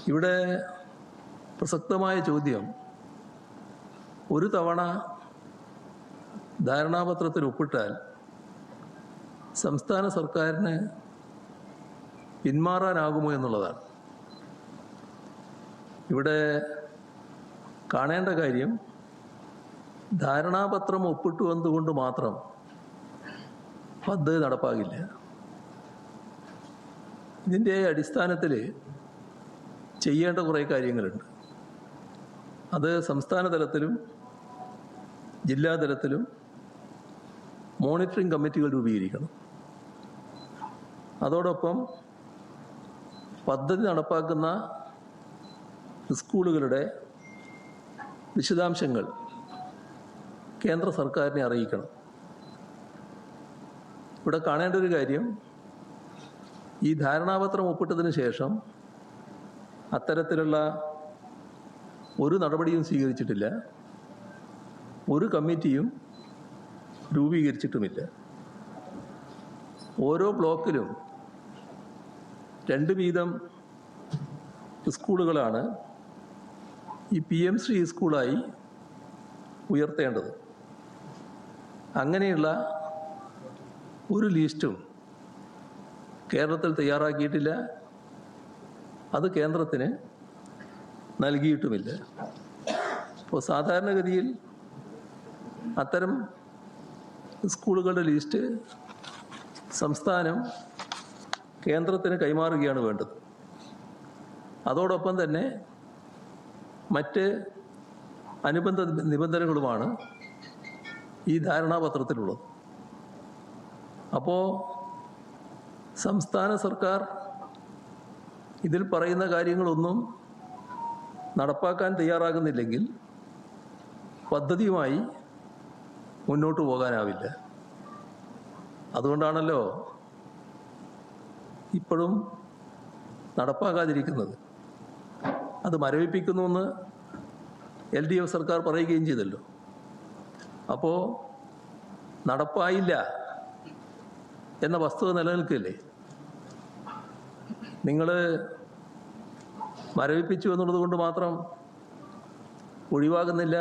ഇവിടെ പ്രസക്തമായ ചോദ്യം, ഒരു തവണ ധാരണാപത്രത്തിൽ ഒപ്പിട്ടാൽ സംസ്ഥാന സർക്കാരിന് പിന്മാറാനാകുമോ എന്നുള്ളതാണ്. ഇവിടെ കാണേണ്ട കാര്യം, ധാരണാപത്രം ഒപ്പിട്ടു എന്നതുകൊണ്ട് മാത്രം പദ്ധതി നടപ്പാകില്ല. ഇതിൻ്റെ അടിസ്ഥാനത്തിൽ ചെയ്യേണ്ട കുറേ കാര്യങ്ങളുണ്ട്. അത് സംസ്ഥാന തലത്തിലും ജില്ലാ തലത്തിലും മോണിറ്ററിംഗ് കമ്മിറ്റികൾ രൂപീകരിക്കണം. അതോടൊപ്പം പദ്ധതി നടപ്പാക്കുന്ന സ്കൂളുകളുടെ വിശദാംശങ്ങൾ കേന്ദ്ര സർക്കാരിനെ അറിയിക്കണം. ഇവിടെ കാണേണ്ട ഒരു കാര്യം, ഈ ധാരണാപത്രം ഒപ്പിട്ടതിന് ശേഷം അത്തരത്തിലുള്ള ഒരു നടപടിയും സ്വീകരിച്ചിട്ടില്ല, ഒരു കമ്മിറ്റിയും രൂപീകരിച്ചിട്ടുമില്ല. ഓരോ ബ്ലോക്കിലും 2 വീതം സ്കൂളുകളാണ് ഈ PM ശ്രീ സ്കൂളായി ഉയർത്തേണ്ടത്. അങ്ങനെയുള്ള ഒരു ലിസ്റ്റും കേരളത്തിൽ തയ്യാറാക്കിയിട്ടില്ല, അത് കേന്ദ്രത്തിന് നൽകിയിട്ടുമില്ല. അപ്പോൾ സാധാരണഗതിയിൽ അത്തരം സ്കൂളുകളുടെ ലിസ്റ്റ് സംസ്ഥാനം കേന്ദ്രത്തിന് കൈമാറുകയാണ് വേണ്ടത്. അതോടൊപ്പം തന്നെ മറ്റ് അനുബന്ധ നിബന്ധനകളുമാണ് ഈ ധാരണാപത്രത്തിലുള്ളത്. അപ്പോൾ സംസ്ഥാന സർക്കാർ ഇതിൽ പറയുന്ന കാര്യങ്ങളൊന്നും നടപ്പാക്കാൻ തയ്യാറാകുന്നില്ലെങ്കിൽ പദ്ധതിയുമായി മുന്നോട്ട് പോകാനാവില്ല. അതുകൊണ്ടാണല്ലോ ഇപ്പോഴും നടപ്പാക്കാതിരിക്കുന്നത്. അത് മരവിപ്പിക്കുന്നുവെന്ന് LDF സർക്കാർ പറയുകയും ചെയ്തല്ലോ. അപ്പോൾ നടപ്പായില്ല എന്ന വസ്തുത നിലനിൽക്കില്ലേ? നിങ്ങൾ മരവിപ്പിച്ചു എന്നുള്ളത് കൊണ്ട് മാത്രം ഒഴിവാകുന്നില്ല,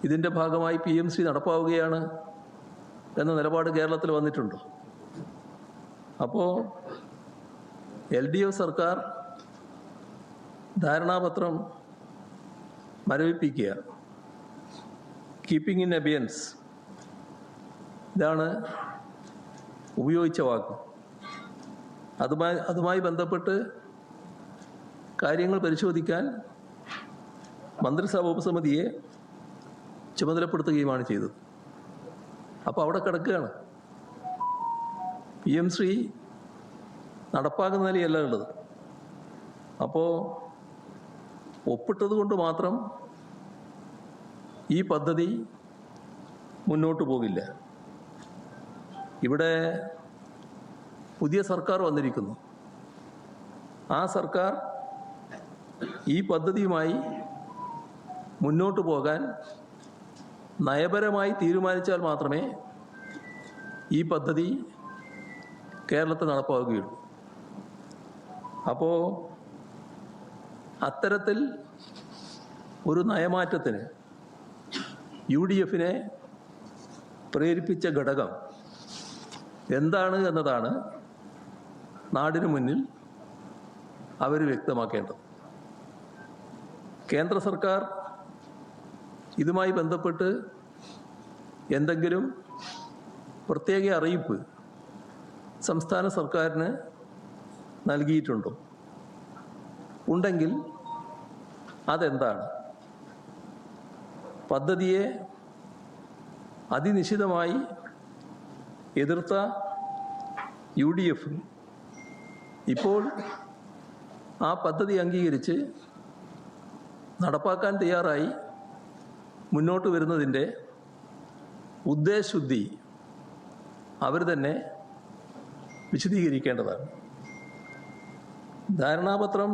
ഇതിൻ്റെ ഭാഗമായി PMC നടപ്പാവുകയാണ് എന്ന നിലപാട് കേരളത്തിൽ വന്നിട്ടുണ്ടോ? അപ്പോൾ LDF സർക്കാർ ധാരണാപത്രം മരവിപ്പിക്കുക, കീപ്പിംഗ് ഇൻ അബിയൻസ്, ഇതാണ് ഉപയോഗിച്ച വാക്ക്. അതുമായി ബന്ധപ്പെട്ട് കാര്യങ്ങൾ പരിശോധിക്കാൻ മന്ത്രിസഭാ ഉപസമിതിയെ ചുമതലപ്പെടുത്തുകയുമാണ് ചെയ്തത്. അപ്പോൾ അവിടെ കിടക്കുകയാണ്. PM ശ്രീ നടപ്പാക്കുന്ന നിലയല്ല ഉള്ളത്. അപ്പോൾ ഒപ്പിട്ടത് കൊണ്ട് മാത്രം ഈ പദ്ധതി മുന്നോട്ട് പോകില്ല. ഇവിടെ പുതിയ സർക്കാർ വന്നിരിക്കുന്നു. ആ സർക്കാർ ഈ പദ്ധതിയുമായി മുന്നോട്ട് പോകാൻ നയപരമായി തീരുമാനിച്ചാൽ മാത്രമേ ഈ പദ്ധതി കേരളത്തിൽ നടപ്പാവുകയുള്ളൂ. അപ്പോൾ അത്തരത്തിൽ ഒരു നയമാറ്റത്തിന് UDFനെ പ്രേരിപ്പിച്ച ഘടകം എന്താണ് എന്നതാണ് നാടിനു മുന്നിൽ അവർ വ്യക്തമാക്കേണ്ടത്. കേന്ദ്ര സർക്കാർ ഇതുമായി ബന്ധപ്പെട്ട് എന്തെങ്കിലും പ്രത്യേക അറിയിപ്പ് സംസ്ഥാന സർക്കാരിന് നൽകിയിട്ടുണ്ടോ? ഉണ്ടെങ്കിൽ അതെന്താണ്? പദ്ധതിയെ അതിനിശിതമായി എതിർത്ത UDF ഇപ്പോൾ ആ പദ്ധതി അംഗീകരിച്ച് നടപ്പാക്കാൻ തയ്യാറായി മുന്നോട്ട് വരുന്നതിൻ്റെ ഉദ്ദേശശുദ്ധി അവർ തന്നെ വിശദീകരിക്കേണ്ടതാണ്. ധാരണാപത്രം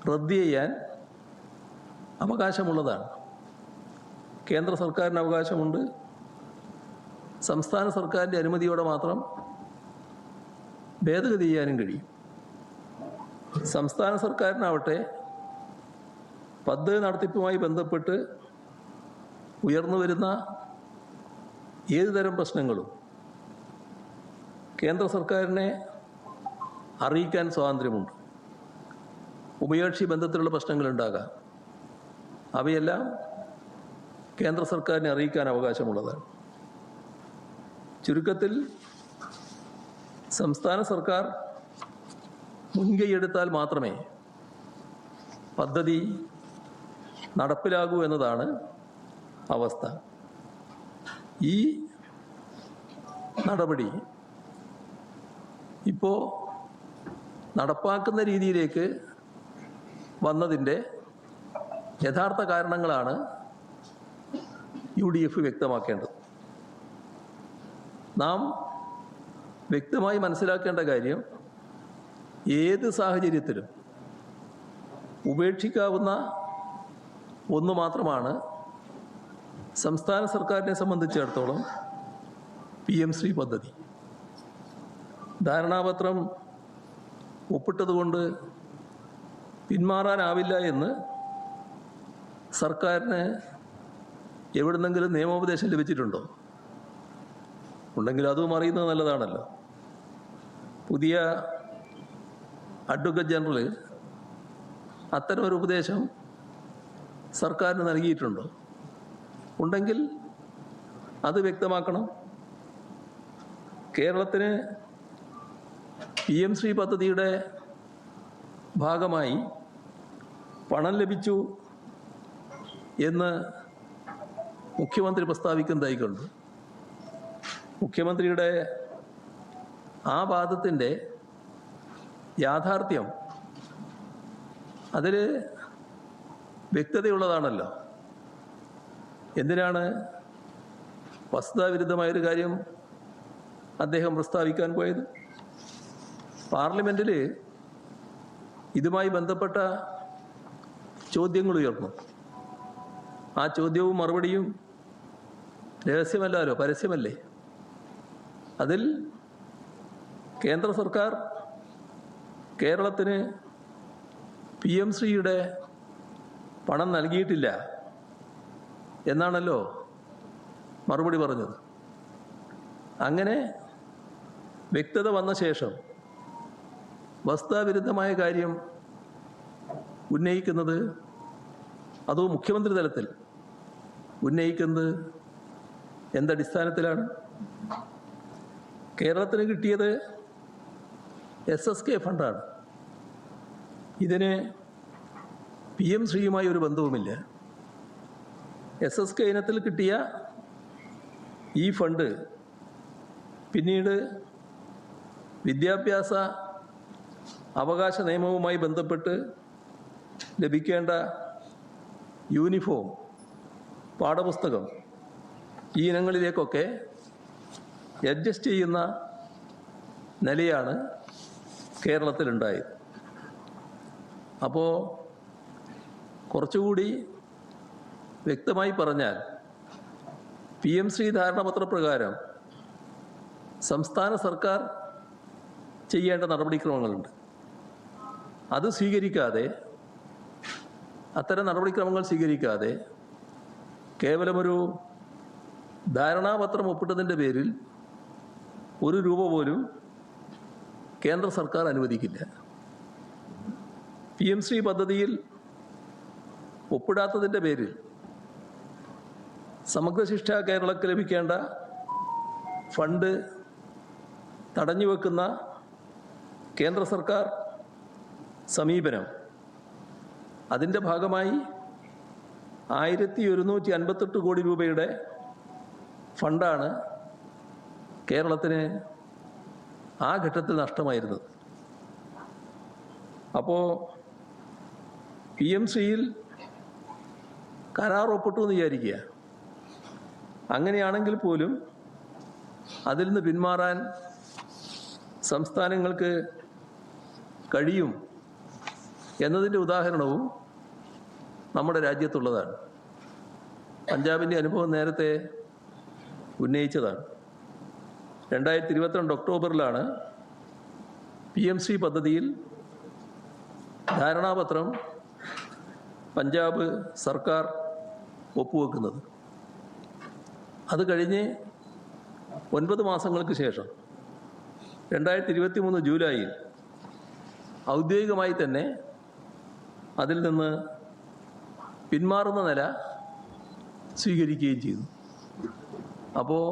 റദ്ദ് ചെയ്യാൻ അവകാശമുള്ളതാണ്. കേന്ദ്ര സർക്കാരിന് അവകാശമുണ്ട്. സംസ്ഥാന സർക്കാരിൻ്റെ അനുമതിയോടെ മാത്രം ഭേദഗതി ചെയ്യാനും കഴിയും. സംസ്ഥാന സർക്കാരിനാവട്ടെ പദ്ധതി നടത്തിപ്പുമായി ബന്ധപ്പെട്ട് ഉയർന്നു വരുന്ന ഏതു തരം പ്രശ്നങ്ങളും കേന്ദ്ര സർക്കാരിനെ അറിയിക്കാൻ സ്വാതന്ത്ര്യമുണ്ട്. ഉഭയകക്ഷി ബന്ധത്തിലുള്ള പ്രശ്നങ്ങളുണ്ടാകാം. അവയെല്ലാം കേന്ദ്ര സർക്കാരിനെ അറിയിക്കാൻ അവകാശമുള്ളതാണ്. ചുരുക്കത്തിൽ സംസ്ഥാന സർക്കാർ മുൻകൈയെടുത്താൽ മാത്രമേ പദ്ധതി നടപ്പിലാകൂ എന്നതാണ് അവസ്ഥ. ഈ നടപടി ഇപ്പോൾ നടപ്പാക്കുന്ന രീതിയിലേക്ക് വന്നതിൻ്റെ യഥാർത്ഥ കാരണങ്ങളാണ് UDF വ്യക്തമാക്കേണ്ടത്. നാം വ്യക്തമായി മനസ്സിലാക്കേണ്ട കാര്യം, ഏത് സാഹചര്യത്തിലും ഉപേക്ഷിക്കാവുന്ന ഒന്ന് മാത്രമാണ് സംസ്ഥാന സർക്കാരിനെ സംബന്ധിച്ചിടത്തോളം PM ശ്രീ പദ്ധതി. ധാരണാപത്രം ഒപ്പിട്ടതുകൊണ്ട് പിന്മാറാനാവില്ല എന്ന് സർക്കാരിന് എവിടുന്നെങ്കിലും നിയമോപദേശം ലഭിച്ചിട്ടുണ്ടോ? ഉണ്ടെങ്കിൽ അതും അറിയുന്നത് നല്ലതാണല്ലോ. പുതിയ അഡ്വക്കേറ്റ് ജനറൽ അത്തരമൊരു ഉപദേശം സർക്കാരിന് നൽകിയിട്ടുണ്ടോ? ഉണ്ടെങ്കിൽ അത് വ്യക്തമാക്കണം. കേരളത്തിന് PM ശ്രീ പദ്ധതിയുടെ ഭാഗമായി പണം ലഭിച്ചു എന്ന് മുഖ്യമന്ത്രി പ്രസ്താവിക്കുന്നതായി കണ്ടു. മുഖ്യമന്ത്രിയുടെ ആ വാദത്തിൻ്റെ യാഥാർത്ഥ്യം അതിൽ വ്യക്തതയുള്ളതാണല്ലോ. എന്തിനാണ് വസ്തുതാവിരുദ്ധമായൊരു കാര്യം അദ്ദേഹം പ്രസ്താവിക്കാൻ പോയത്? പാർലമെൻറ്റിൽ ഇതുമായി ബന്ധപ്പെട്ട ചോദ്യങ്ങൾ ഉയർന്നു. ആ ചോദ്യവും മറുപടിയും രഹസ്യമല്ലല്ലോ, പരസ്യമല്ലേ. അതിൽ കേന്ദ്ര സർക്കാർ കേരളത്തിന് PM ശ്രീയുടെ പണം നൽകിയിട്ടില്ല എന്നാണല്ലോ മറുപടി പറഞ്ഞത്. അങ്ങനെ വ്യക്തത വന്ന ശേഷം വസ്തുതാവിരുദ്ധമായ കാര്യം ഉന്നയിക്കുന്നത്, അതോ മുഖ്യമന്ത്രി തലത്തിൽ ഉന്നയിക്കുന്നത് എന്തടിസ്ഥാനത്തിലാണ്? കേരളത്തിന് കിട്ടിയത് SSK ഫണ്ടാണ്. ഇതിന് PM ശ്രീയുമായി ഒരു ബന്ധവുമില്ല. SSK ഇനത്തിൽ കിട്ടിയ ഈ ഫണ്ട് പിന്നീട് വിദ്യാഭ്യാസ അവകാശ നിയമവുമായി ബന്ധപ്പെട്ട് ലഭിക്കേണ്ട യൂണിഫോം, പാഠപുസ്തകം, ഈ ഇനങ്ങളിലേക്കൊക്കെ അഡ്ജസ്റ്റ് ചെയ്യുന്ന നിലയാണ് കേരളത്തിലുണ്ടായത്. അപ്പോൾ കുറച്ചുകൂടി വ്യക്തമായി പറഞ്ഞാൽ, PM ശ്രീ ധാരണാപത്രപ്രകാരം സംസ്ഥാന സർക്കാർ ചെയ്യേണ്ട നടപടിക്രമങ്ങളുണ്ട്. അത് സ്വീകരിക്കാതെ, അത്തരം നടപടിക്രമങ്ങൾ സ്വീകരിക്കാതെ കേവലമൊരു ധാരണാപത്രം ഒപ്പിട്ടതിൻ്റെ പേരിൽ ഒരു രൂപ പോലും കേന്ദ്ര സർക്കാർ അനുവദിക്കില്ല. PM ശ്രീ പദ്ധതിയിൽ ഒപ്പിടാത്തതിൻ്റെ പേരിൽ സമഗ്ര ശിക്ഷ കേരളക്ക് ലഭിക്കേണ്ട ഫണ്ട് തടഞ്ഞുവെക്കുന്ന കേന്ദ്ര സർക്കാർ സമീപനം, അതിൻ്റെ ഭാഗമായി 1158 കോടി രൂപയുടെ ഫണ്ടാണ് കേരളത്തിന് ആ ഘട്ടത്തിൽ നഷ്ടമായിരുന്നത്. അപ്പോൾ PM ശ്രീയിൽ കരാർ ഒപ്പിട്ടു എന്ന് വിചാരിക്കുക. അങ്ങനെയാണെങ്കിൽ പോലും അതിൽ നിന്ന് പിന്മാറാൻ സംസ്ഥാനങ്ങൾക്ക് കഴിയും എന്നതിൻ്റെ ഉദാഹരണവും നമ്മുടെ രാജ്യത്തുള്ളതാണ്. പഞ്ചാബിൻ്റെ അനുഭവം നേരത്തെ ഉന്നയിച്ചതാണ്. 2022 ഒക്ടോബറിലാണ് PM ശ്രീ പദ്ധതിയിൽ ധാരണാപത്രം പഞ്ചാബ് സർക്കാർ ഒപ്പുവെക്കുന്നത്. അത് കഴിഞ്ഞ് 9 മാസങ്ങൾക്ക് ശേഷം 2023 ജൂലൈയിൽ ഔദ്യോഗികമായി തന്നെ അതിൽ നിന്ന് പിന്മാറുന്ന നില സ്വീകരിക്കുകയും ചെയ്തു. അപ്പോൾ